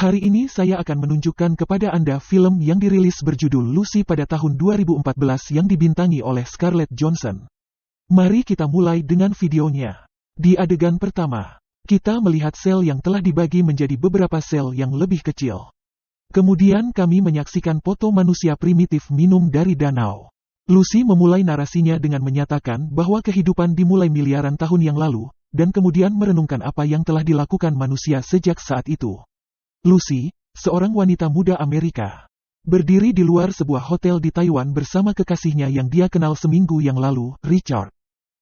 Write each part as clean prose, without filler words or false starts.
Hari ini saya akan menunjukkan kepada Anda film yang dirilis berjudul Lucy pada tahun 2014 yang dibintangi oleh Scarlett Johansson. Mari kita mulai dengan videonya. Di adegan pertama, kita melihat sel yang telah dibagi menjadi beberapa sel yang lebih kecil. Kemudian kami menyaksikan foto manusia primitif minum dari danau. Lucy memulai narasinya dengan menyatakan bahwa kehidupan dimulai miliaran tahun yang lalu, dan kemudian merenungkan apa yang telah dilakukan manusia sejak saat itu. Lucy, seorang wanita muda Amerika, berdiri di luar sebuah hotel di Taiwan bersama kekasihnya yang dia kenal seminggu yang lalu, Richard.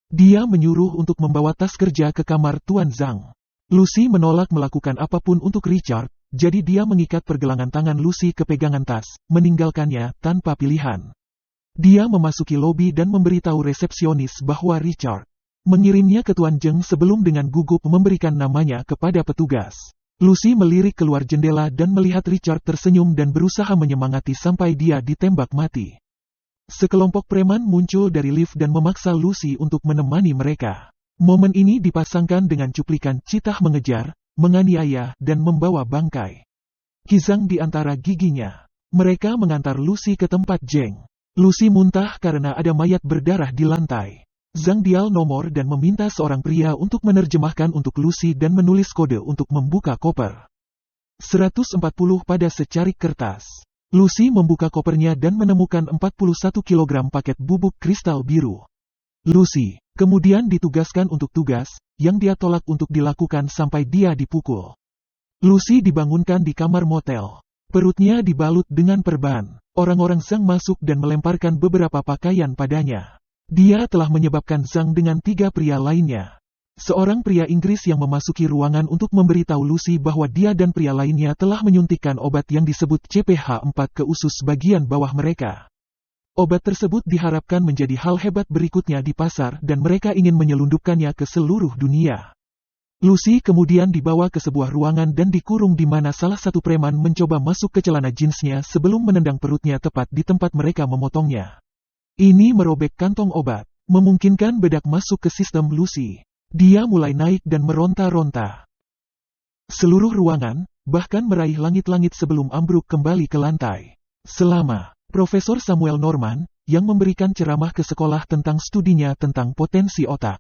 Dia menyuruh untuk membawa tas kerja ke kamar Tuan Zhang. Lucy menolak melakukan apapun untuk Richard, jadi dia mengikat pergelangan tangan Lucy ke pegangan tas, meninggalkannya tanpa pilihan. Dia memasuki lobi dan memberitahu resepsionis bahwa Richard mengirimnya ke Tuan Zhang sebelum dengan gugup memberikan namanya kepada petugas. Lucy melirik keluar jendela dan melihat Richard tersenyum dan berusaha menyemangati sampai dia ditembak mati. Sekelompok preman muncul dari lift dan memaksa Lucy untuk menemani mereka. Momen ini dipasangkan dengan cuplikan Cheetah mengejar, menganiaya, dan membawa bangkai Kizang di antara giginya. Mereka mengantar Lucy ke tempat Zhang. Lucy muntah karena ada mayat berdarah di lantai. Zhang dial nomor dan meminta seorang pria untuk menerjemahkan untuk Lucy dan menulis kode untuk membuka koper. 140 pada secarik kertas. Lucy membuka kopernya dan menemukan 41 kg paket bubuk kristal biru. Lucy kemudian ditugaskan untuk tugas, yang dia tolak untuk dilakukan sampai dia dipukul. Lucy dibangunkan di kamar motel. Perutnya dibalut dengan perban. Orang-orang Zhang masuk dan melemparkan beberapa pakaian padanya. Dia telah menyebabkan Zhang dengan 3 pria lainnya. Seorang pria Inggris yang memasuki ruangan untuk memberitahu Lucy bahwa dia dan pria lainnya telah menyuntikkan obat yang disebut CPH4 ke usus bagian bawah mereka. Obat tersebut diharapkan menjadi hal hebat berikutnya di pasar dan mereka ingin menyelundupkannya ke seluruh dunia. Lucy kemudian dibawa ke sebuah ruangan dan dikurung di mana salah satu preman mencoba masuk ke celana jeansnya sebelum menendang perutnya tepat di tempat mereka memotongnya. Ini merobek kantong obat, memungkinkan bedak masuk ke sistem Lucy. Dia mulai naik dan meronta-ronta. Seluruh ruangan, bahkan meraih langit-langit sebelum ambruk kembali ke lantai. Selama, Profesor Samuel Norman, yang memberikan ceramah ke sekolah tentang studinya tentang potensi otak.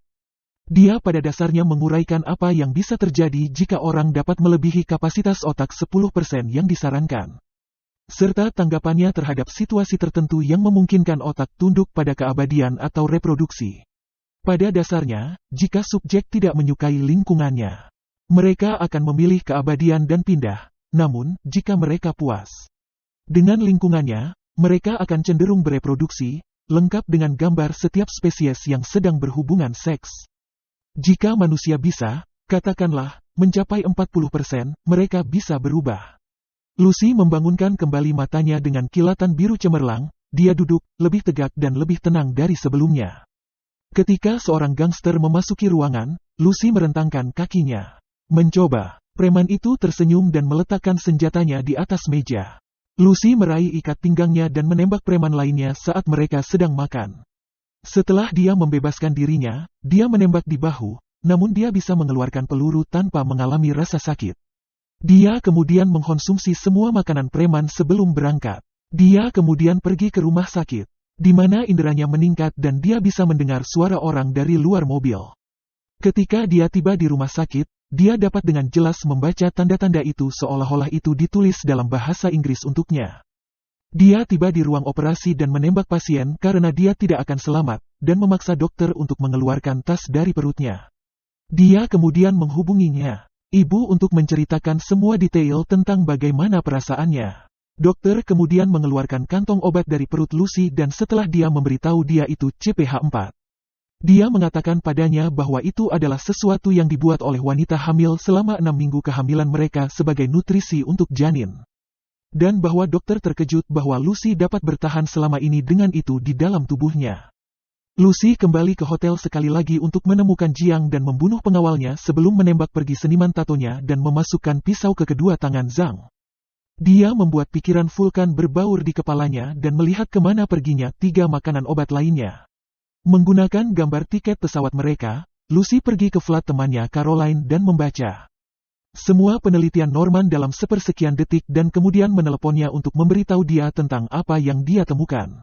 Dia pada dasarnya menguraikan apa yang bisa terjadi jika orang dapat melebihi kapasitas otak 10% yang disarankan. Serta tanggapannya terhadap situasi tertentu yang memungkinkan otak tunduk pada keabadian atau reproduksi. Pada dasarnya, jika subjek tidak menyukai lingkungannya, mereka akan memilih keabadian dan pindah, namun, jika mereka puas dengan lingkungannya, mereka akan cenderung bereproduksi, lengkap dengan gambar setiap spesies yang sedang berhubungan seks. Jika manusia bisa, katakanlah, mencapai 40%, mereka bisa berubah. Lucy membangunkan kembali matanya dengan kilatan biru cemerlang, dia duduk, lebih tegak dan lebih tenang dari sebelumnya. Ketika seorang gangster memasuki ruangan, Lucy merentangkan kakinya. Mencoba, preman itu tersenyum dan meletakkan senjatanya di atas meja. Lucy meraih ikat pinggangnya dan menembak preman lainnya saat mereka sedang makan. Setelah dia membebaskan dirinya, dia menembak di bahu, namun dia bisa mengeluarkan peluru tanpa mengalami rasa sakit. Dia kemudian mengkonsumsi semua makanan preman sebelum berangkat. Dia kemudian pergi ke rumah sakit, di mana inderanya meningkat dan dia bisa mendengar suara orang dari luar mobil. Ketika dia tiba di rumah sakit, dia dapat dengan jelas membaca tanda-tanda itu seolah-olah itu ditulis dalam bahasa Inggris untuknya. Dia tiba di ruang operasi dan menembak pasien karena dia tidak akan selamat, dan memaksa dokter untuk mengeluarkan tas dari perutnya. Dia kemudian menghubunginya, ibu untuk menceritakan semua detail tentang bagaimana perasaannya. Dokter kemudian mengeluarkan kantong obat dari perut Lucy dan setelah dia memberitahu dia itu CPH4. Dia mengatakan padanya bahwa itu adalah sesuatu yang dibuat oleh wanita hamil selama 6 minggu kehamilan mereka sebagai nutrisi untuk janin. Dan bahwa dokter terkejut bahwa Lucy dapat bertahan selama ini dengan itu di dalam tubuhnya. Lucy kembali ke hotel sekali lagi untuk menemukan Jiang dan membunuh pengawalnya sebelum menembak pergi seniman tatonya dan memasukkan pisau ke kedua tangan Zhang. Dia membuat pikiran vulkan berbaur di kepalanya dan melihat kemana perginya 3 makanan obat lainnya. Menggunakan gambar tiket pesawat mereka, Lucy pergi ke flat temannya Caroline dan membaca Semua penelitian Norman dalam sepersekian detik dan kemudian meneleponnya untuk memberitahu dia tentang apa yang dia temukan.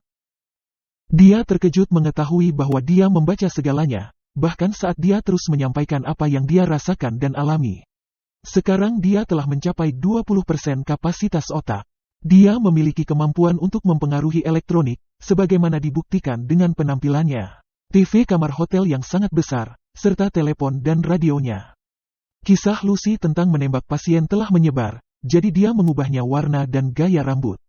Dia terkejut mengetahui bahwa dia membaca segalanya, bahkan saat dia terus menyampaikan apa yang dia rasakan dan alami. Sekarang dia telah mencapai 20% kapasitas otak. Dia memiliki kemampuan untuk mempengaruhi elektronik, sebagaimana dibuktikan dengan penampilannya, TV kamar hotel yang sangat besar, serta telepon dan radionya. Kisah Lucy tentang menembak pasien telah menyebar, jadi dia mengubahnya warna dan gaya rambut.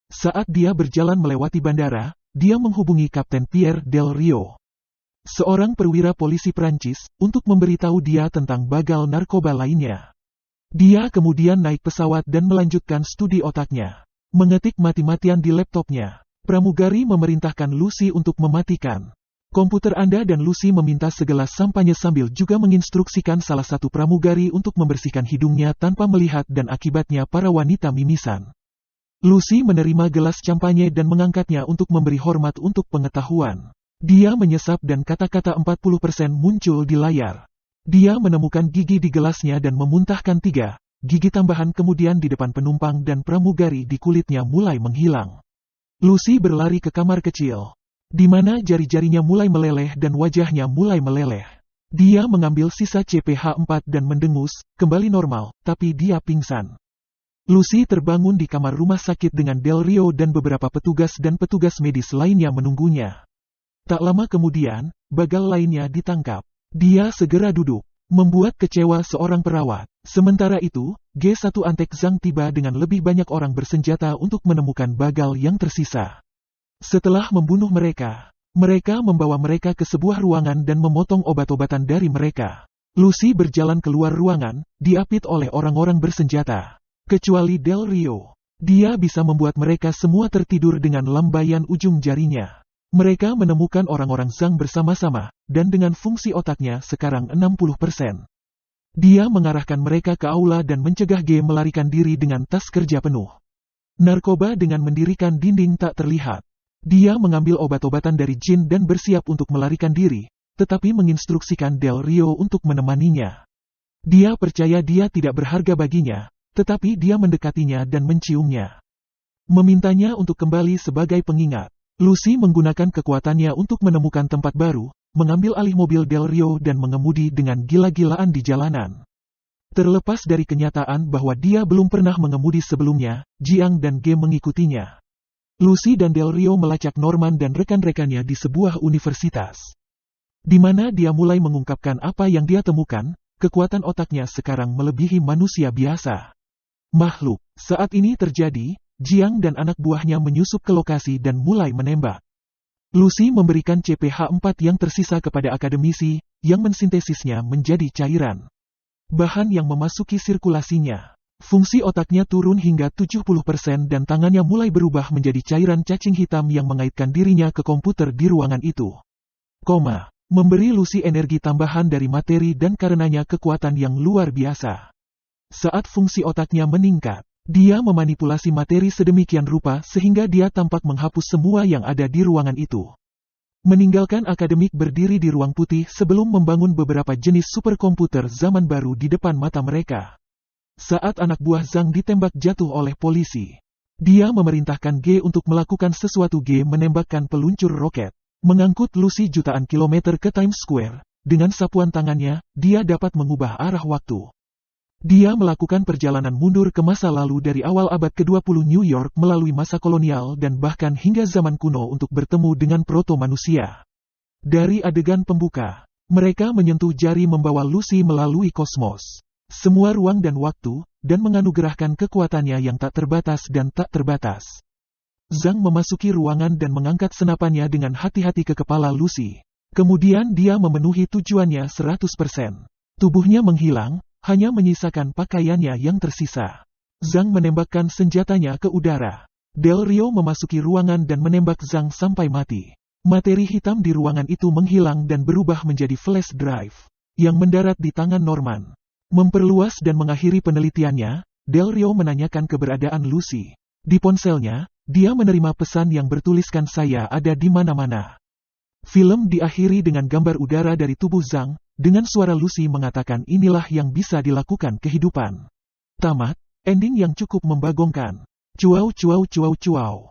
Saat dia berjalan melewati bandara, dia menghubungi Kapten Pierre Del Rio, seorang perwira polisi Prancis, untuk memberitahu dia tentang bagal narkoba lainnya. Dia kemudian naik pesawat dan melanjutkan studi otaknya, mengetik mati-matian di laptopnya. Pramugari memerintahkan Lucy untuk mematikan komputer Anda dan Lucy meminta segelas sampanye sambil juga menginstruksikan salah satu pramugari untuk membersihkan hidungnya tanpa melihat dan akibatnya para wanita mimisan. Lucy menerima gelas champagne dan mengangkatnya untuk memberi hormat untuk pengetahuan. Dia menyesap dan kata-kata 40% muncul di layar. Dia menemukan gigi di gelasnya dan memuntahkan 3 gigi tambahan kemudian di depan penumpang dan pramugari di kulitnya mulai menghilang. Lucy berlari ke kamar kecil, di mana jari-jarinya mulai meleleh dan wajahnya mulai meleleh. Dia mengambil sisa CPH4 dan mendengus, kembali normal, tapi dia pingsan. Lucy terbangun di kamar rumah sakit dengan Del Rio dan beberapa petugas dan petugas medis lainnya menunggunya. Tak lama kemudian, bagal lainnya ditangkap. Dia segera duduk, membuat kecewa seorang perawat. Sementara itu, G1 Antek Zhang tiba dengan lebih banyak orang bersenjata untuk menemukan bagal yang tersisa. Setelah membunuh mereka, mereka membawa mereka ke sebuah ruangan dan memotong obat-obatan dari mereka. Lucy berjalan keluar ruangan, diapit oleh orang-orang bersenjata. Kecuali Del Rio. Dia bisa membuat mereka semua tertidur dengan lambaian ujung jarinya. Mereka menemukan orang-orang Zhang bersama-sama, dan dengan fungsi otaknya sekarang 60%. Dia mengarahkan mereka ke aula dan mencegah G melarikan diri dengan tas kerja penuh narkoba dengan mendirikan dinding tak terlihat. Dia mengambil obat-obatan dari Jin dan bersiap untuk melarikan diri, tetapi menginstruksikan Del Rio untuk menemaninya. Dia percaya dia tidak berharga baginya, tetapi dia mendekatinya dan menciumnya. Memintanya untuk kembali sebagai pengingat. Lucy menggunakan kekuatannya untuk menemukan tempat baru, mengambil alih mobil Del Rio dan mengemudi dengan gila-gilaan di jalanan. Terlepas dari kenyataan bahwa dia belum pernah mengemudi sebelumnya, Jiang dan G mengikutinya. Lucy dan Del Rio melacak Norman dan rekan-rekannya di sebuah universitas, di mana dia mulai mengungkapkan apa yang dia temukan. Kekuatan otaknya sekarang melebihi manusia biasa. Makhluk. Saat ini terjadi, Jiang dan anak buahnya menyusup ke lokasi dan mulai menembak. Lucy memberikan CPH4 yang tersisa kepada akademisi, yang mensintesisnya menjadi cairan. Bahan yang memasuki sirkulasinya. Fungsi otaknya turun hingga 70% dan tangannya mulai berubah menjadi cairan cacing hitam yang mengaitkan dirinya ke komputer di ruangan itu. Memberi Lucy energi tambahan dari materi dan karenanya kekuatan yang luar biasa. Saat fungsi otaknya meningkat, dia memanipulasi materi sedemikian rupa sehingga dia tampak menghapus semua yang ada di ruangan itu. Meninggalkan akademik berdiri di ruang putih sebelum membangun beberapa jenis superkomputer zaman baru di depan mata mereka. Saat anak buah Zhang ditembak jatuh oleh polisi, dia memerintahkan G untuk melakukan sesuatu. G menembakkan peluncur roket, mengangkut Lucy jutaan kilometer ke Times Square. Dengan sapuan tangannya, dia dapat mengubah arah waktu. Dia melakukan perjalanan mundur ke masa lalu dari awal abad ke-20 New York melalui masa kolonial dan bahkan hingga zaman kuno untuk bertemu dengan proto-manusia. Dari adegan pembuka, mereka menyentuh jari membawa Lucy melalui kosmos, semua ruang dan waktu, dan menganugerahkan kekuatannya yang tak terbatas dan tak terbatas. Zhang memasuki ruangan dan mengangkat senapannya dengan hati-hati ke kepala Lucy. Kemudian dia memenuhi tujuannya 100%. Tubuhnya menghilang, hanya menyisakan pakaiannya yang tersisa. Zhang menembakkan senjatanya ke udara. Del Rio memasuki ruangan dan menembak Zhang sampai mati. Materi hitam di ruangan itu menghilang dan berubah menjadi flash drive, yang mendarat di tangan Norman. Memperluas dan mengakhiri penelitiannya, Del Rio menanyakan keberadaan Lucy. Di ponselnya, dia menerima pesan yang bertuliskan "Saya ada di mana-mana". Film diakhiri dengan gambar udara dari tubuh Zhang, Dengan suara Lucy mengatakan inilah yang bisa dilakukan kehidupan. Tamat, ending yang cukup membagongkan. Cuau cuau cuau cuau.